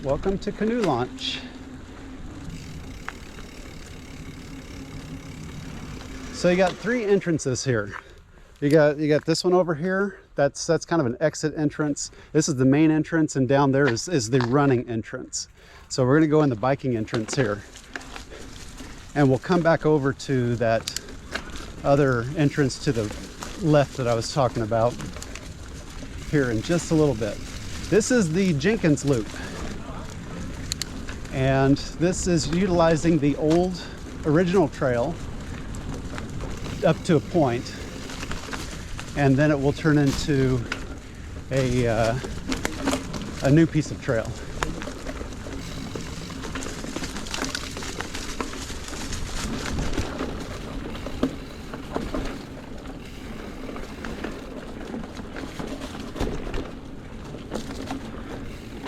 Welcome to Canoe Launch. So you got three entrances here. You got this one over here. That's kind of an exit entrance. This is the main entrance, and down there is the running entrance. So we're gonna go in the biking entrance here. And we'll come back over to that other entrance to the left that I was talking about here in just a little bit. This is the Jenkins Loop. And this is utilizing the old original trail up to a point, and then it will turn into a new piece of trail.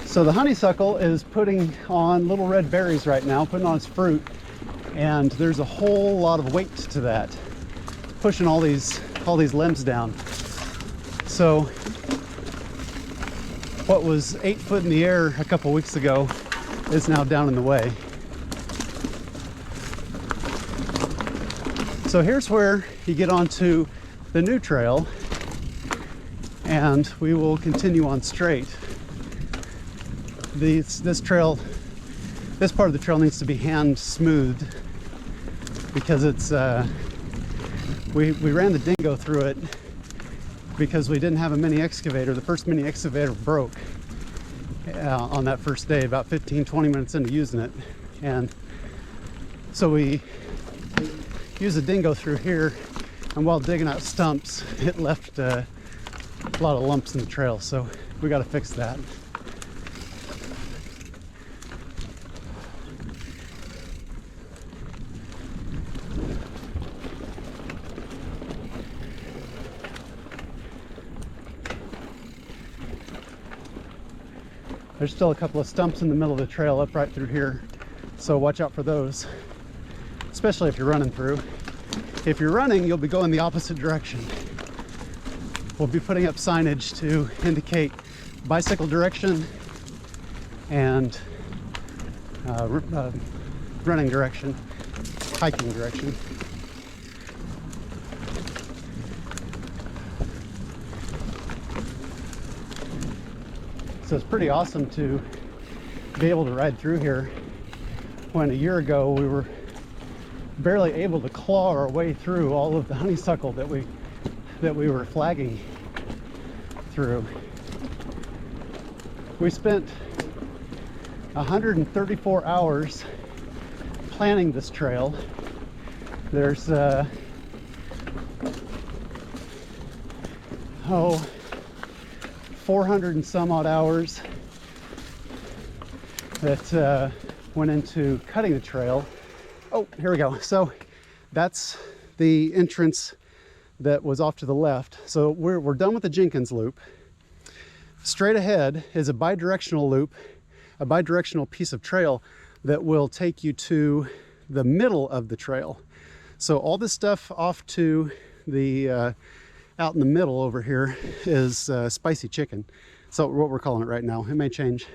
So the honeysuckle is putting on little red berries right now, putting on its fruit, and there's a whole lot of weight to that, pushing all these limbs down. So what was 8 foot in the air a couple weeks ago is now down in the way. So here's where you get onto the new trail, and we will continue on straight. This part of the trail needs to be hand smoothed because it's we ran the dingo through it because we didn't have a mini excavator. The first mini excavator broke on that first day, about 15-20 minutes into using it, and so we used a dingo through here, and while digging out stumps, it left a lot of lumps in the trail, so we got to fix that. There's still a couple of stumps in the middle of the trail up right through here, so watch out for those, especially if you're running through. If you're running, you'll be going the opposite direction. We'll be putting up signage to indicate bicycle direction and running direction, hiking direction. So it's pretty awesome to be able to ride through here when a year ago we were barely able to claw our way through all of the honeysuckle that we were flagging through. We spent 134 hours planning this trail. There's 400 and some odd hours that went into cutting the trail. Oh, here we go. So that's the entrance that was off to the left. So we're done with the Jenkins Loop. Straight ahead is a bidirectional loop, a bidirectional piece of trail that will take you to the middle of the trail. So all this stuff off to the out in the middle over here is spicy chicken. So what we're calling it right now, it may change.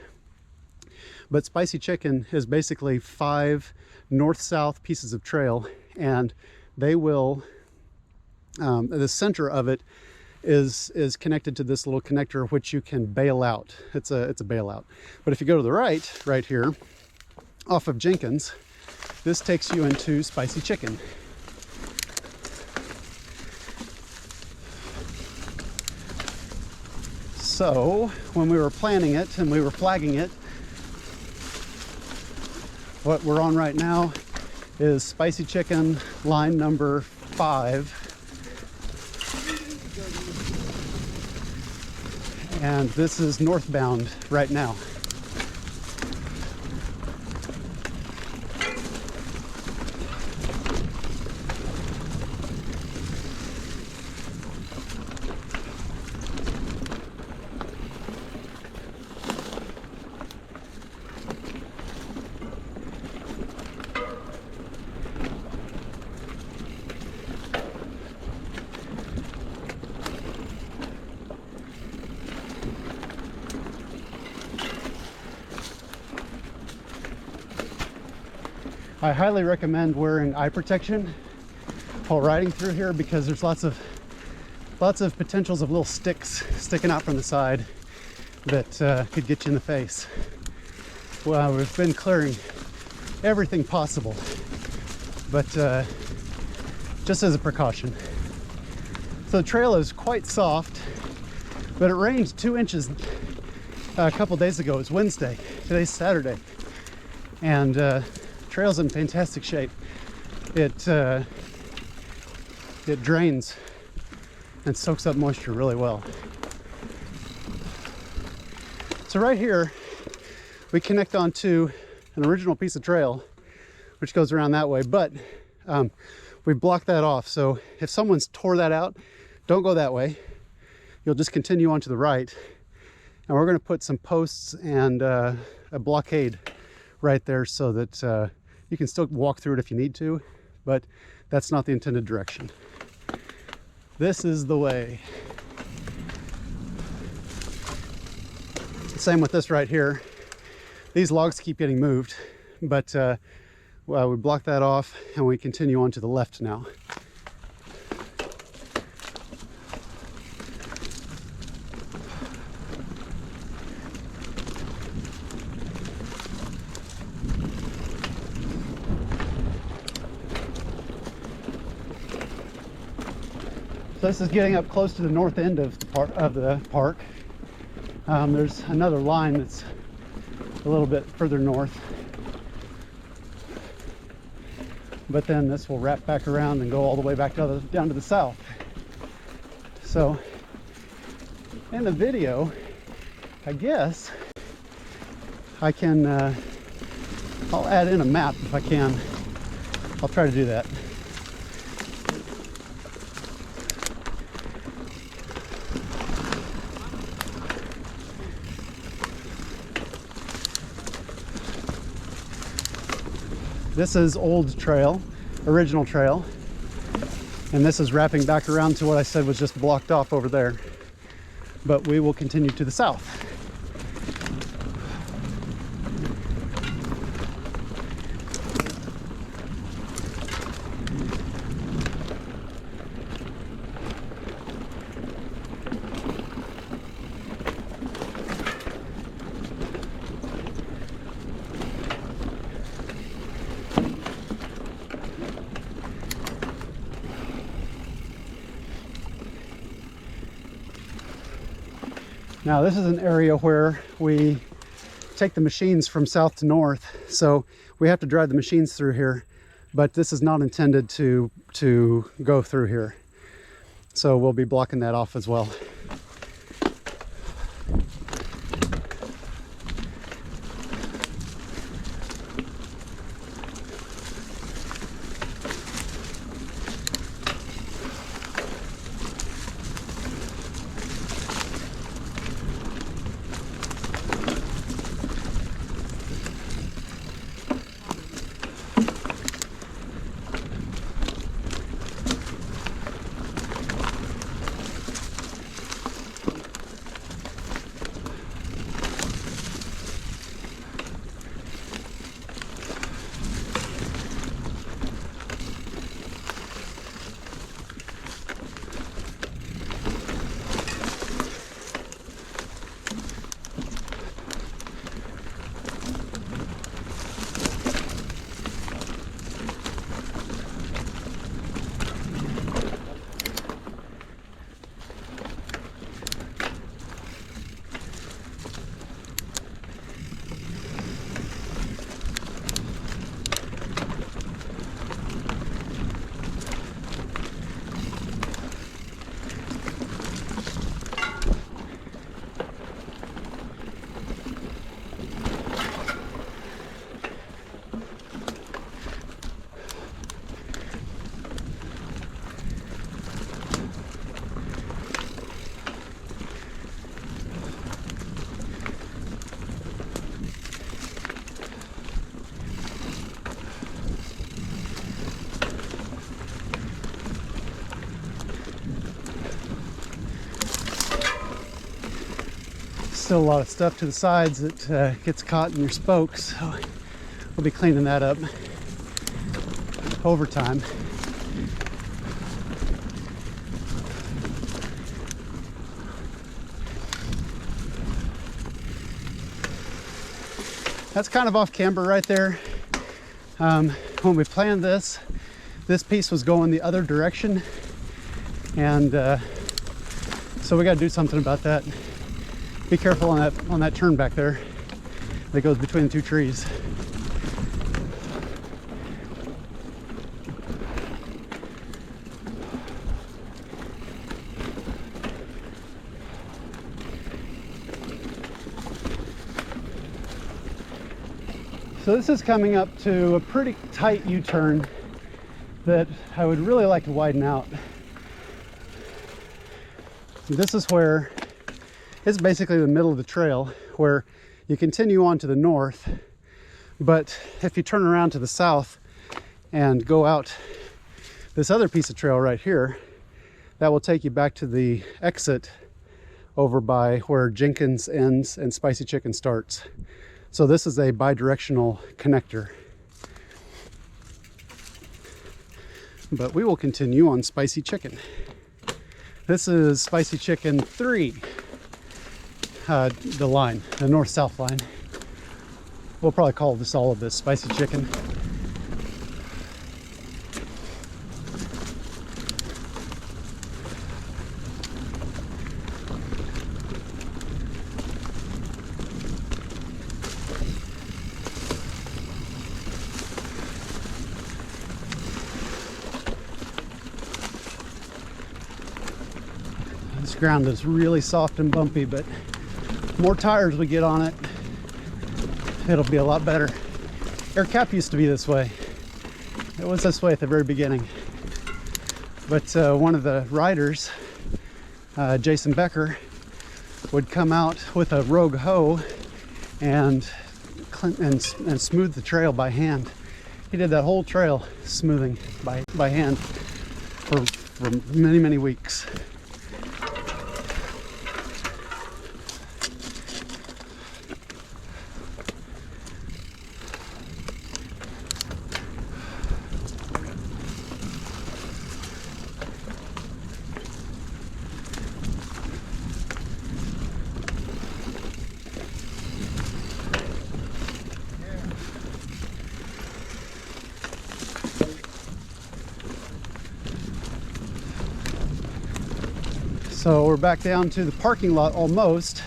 But spicy chicken is basically 5 north-south pieces of trail, and they will, the center of it is connected to this little connector which you can bail out. It's a bailout. But if you go to the right here, off of Jenkins, this takes you into spicy chicken. So when we were planning it and we were flagging it, what we're on right now is spicy chicken line number 5. And this is northbound right now. I highly recommend wearing eye protection while riding through here, because there's lots of potentials of little sticks sticking out from the side that could get you in the face. Well, we've been clearing everything possible, but just as a precaution. So the trail is quite soft, but it rained 2 inches a couple days ago. It was Wednesday. Today's Saturday, and trail's in fantastic shape. It drains and soaks up moisture really well. So right here, we connect onto an original piece of trail, which goes around that way, but we blocked that off. So if someone's tore that out, don't go that way. You'll just continue on to the right. And we're gonna put some posts and a blockade right there so that you can still walk through it if you need to, but that's not the intended direction. This is the way. Same with this right here. These logs keep getting moved, but well, we block that off and we continue on to the left now. So this is getting up close to the north end of the park. There's another line that's a little bit further north, but then this will wrap back around and go all the way back down to the south. So in the video, I guess I can I'll add in a map if I can. I'll try to do that. This is old trail, original trail, and this is wrapping back around to what I said was just blocked off over there. But we will continue to the south. Now this is an area where we take the machines from south to north, so we have to drive the machines through here, but this is not intended to go through here. So we'll be blocking that off as well. Still a lot of stuff to the sides that gets caught in your spokes, so we'll be cleaning that up. overtime. That's kind of off camber right there. When we planned this piece was going the other direction, and so we got to do something about that. Be careful on that turn back there that goes between the two trees. So this is coming up to a pretty tight U-turn that I would really like to widen out. This is where it's basically the middle of the trail, where you continue on to the north, but if you turn around to the south and go out this other piece of trail right here, that will take you back to the exit over by where Jenkins ends and Spicy Chicken starts. So this is a bi-directional connector. But we will continue on Spicy Chicken. This is Spicy Chicken 3, the line, the north-south line. We'll probably call this all of this Spicy Chicken. This ground is really soft and bumpy, but more tires we get on it, it'll be a lot better. Air cap used to be this way. It was this way at the very beginning. But one of the riders, Jason Becker, would come out with a Rogue hoe and smooth the trail by hand. He did that whole trail smoothing by hand for many, many weeks. So we're back down to the parking lot almost.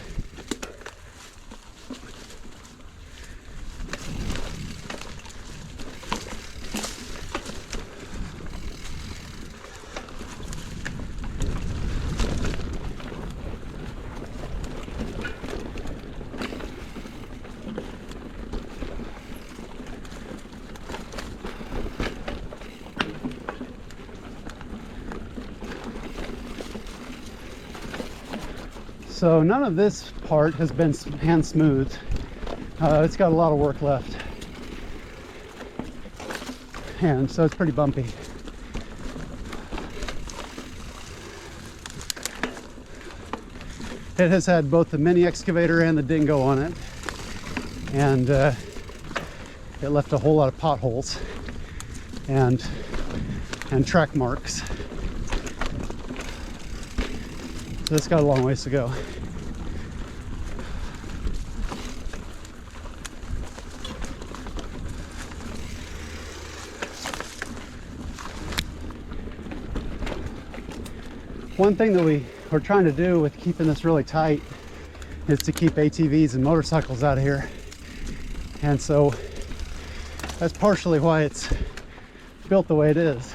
So none of this part has been hand smoothed. It's got a lot of work left. And so it's pretty bumpy. It has had both the mini excavator and the dingo on it. And it left a whole lot of potholes and track marks. So it's got a long ways to go. One thing that we're trying to do with keeping this really tight is to keep ATVs and motorcycles out of here. And so that's partially why it's built the way it is.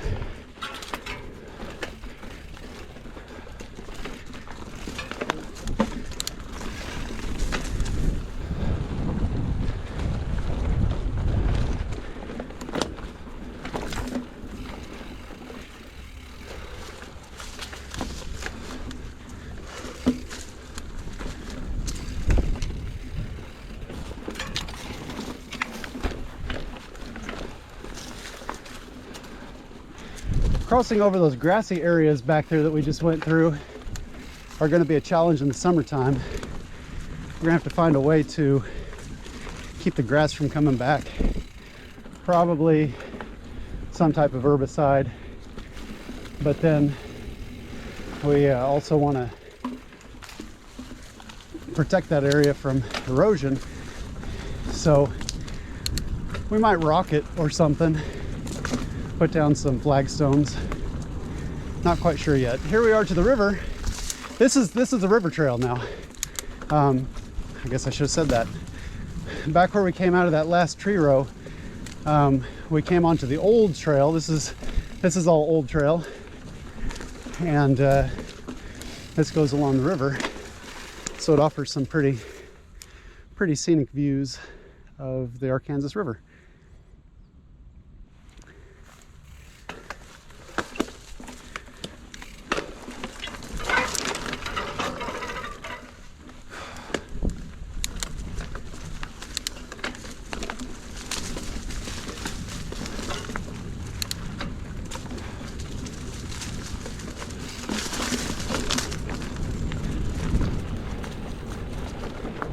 Crossing over those grassy areas back there that we just went through are going to be a challenge in the summertime. We're going to have to find a way to keep the grass from coming back. Probably some type of herbicide. But then we also want to protect that area from erosion. So we might rock it or something, put down some flagstones. Not quite sure yet. Here we are to the river. This is a river trail now. I guess I should have said that. Back where we came out of that last tree row, we came onto the old trail. This is all old trail, and this goes along the river, so it offers some pretty scenic views of the Arkansas River.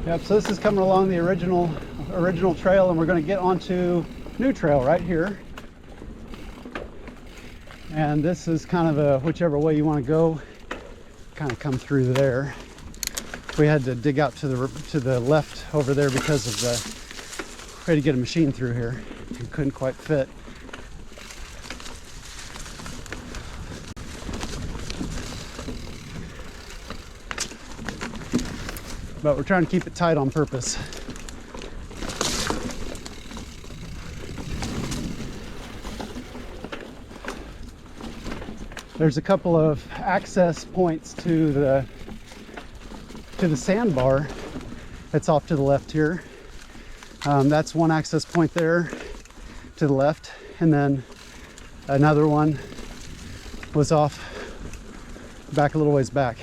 Yep, so this is coming along the original trail, and we're going to get onto new trail right here. And this is kind of a whichever way you want to go, kind of come through there. We had to dig out to the left over there because of we had to get a machine through here. It couldn't quite fit. But we're trying to keep it tight on purpose. There's a couple of access points to the sandbar that's off to the left here. That's one access point there to the left, and then another one was off back a little ways back.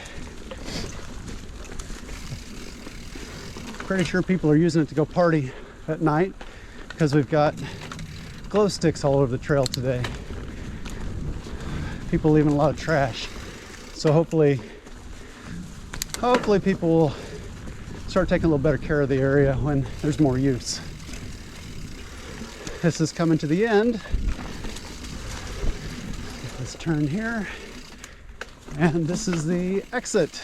Pretty sure people are using it to go party at night because we've got glow sticks all over the trail today. People leaving a lot of trash. So hopefully people will start taking a little better care of the area when there's more use. This is coming to the end. Let's turn here. And this is the exit.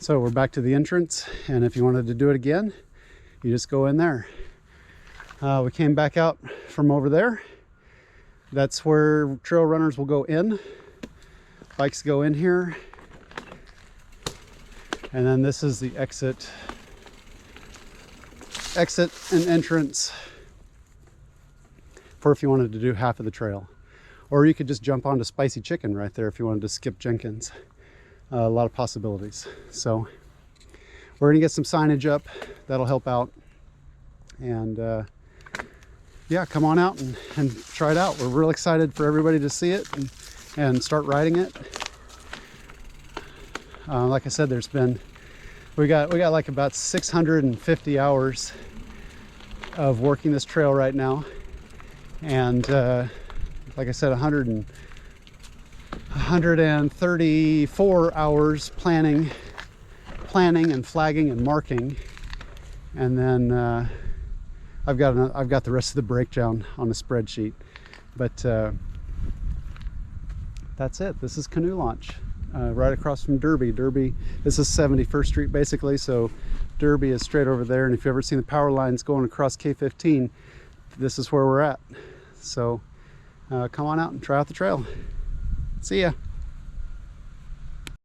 So we're back to the entrance, and if you wanted to do it again, you just go in there. We came back out from over there. That's where trail runners will go in. Bikes go in here. And then this is the exit and entrance for if you wanted to do half of the trail. Or you could just jump onto Spicy Chicken right there if you wanted to skip Jenkins. A lot of possibilities. So we're gonna get some signage up that'll help out, and yeah, come on out and try it out. We're real excited for everybody to see it and start riding it. Like I said, we got like about 650 hours of working this trail right now, and like I said, 134 hours planning and flagging and marking, and then I've got the rest of the breakdown on a spreadsheet. But that's it. This is Canoe Launch, right across from Derby. This is 71st Street basically, so Derby is straight over there, and if you've ever seen the power lines going across K15, this is where we're at. So come on out and try out the trail. See ya.